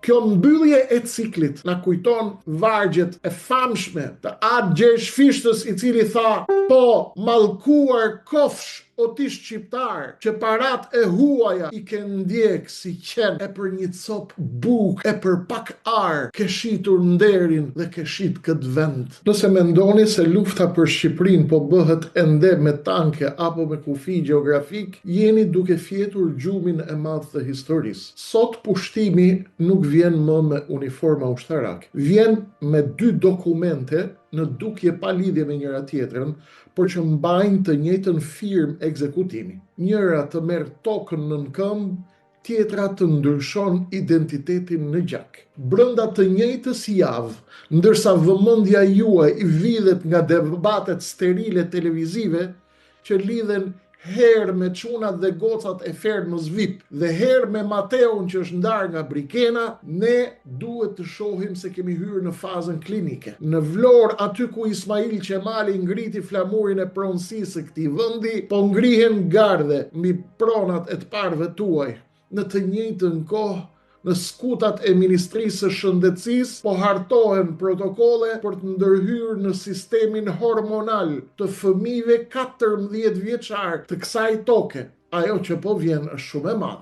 Kjo mbyllje e ciklit na kujton vargjet e famshme të Atë Gjergj Fishtës, i cili tha: po mallkuar kofsh o ti shqiptar, që parat e huaja i ke ndjek si qen, e për një cop buk, e për pak ar, ke shitur nderin dhe ke shit këtë vend. Nëse mendoni se lufta për Shqipërinë po bëhet ende me tanke apo me kufi gjeografik, jeni duke fjetur gjumin e madh të historisë. Sot pushtimi nuk vjen më me uniforma ushtarak, vjen me 2 dokumente në dukje pa lidhje me njëra tjetrën, por që mbajnë të njëjtën firmë ekzekutimi. Njëra të merr tokën nën këmbë, tjetra të ndryshon identitetin në gjak. Brenda të njëjtës javë, ndërsa vëmendja juaj i vidhet nga debatet sterile televizive që lidhen herë me çunat dhe gocat e fermës VIP dhe herë me Mateun që është ndarë nga Brikena, ne duhet të shohim se kemi hyrë në fazën klinike. Në Vlorë, aty ku Ismail Qemali ngriti flamurin e pronësisë së këtij vendi, po ngrihen gardhe mbi pronat e të parëve tuaj. Në të njëjtën kohë, në skutat e Ministrisë së Shëndetësisë po hartohen protokolle për të ndërhyrë në sistemin hormonal të fëmijëve 14 vjeçar të kësaj toke. Ajo që po vjen është shumë e madhe.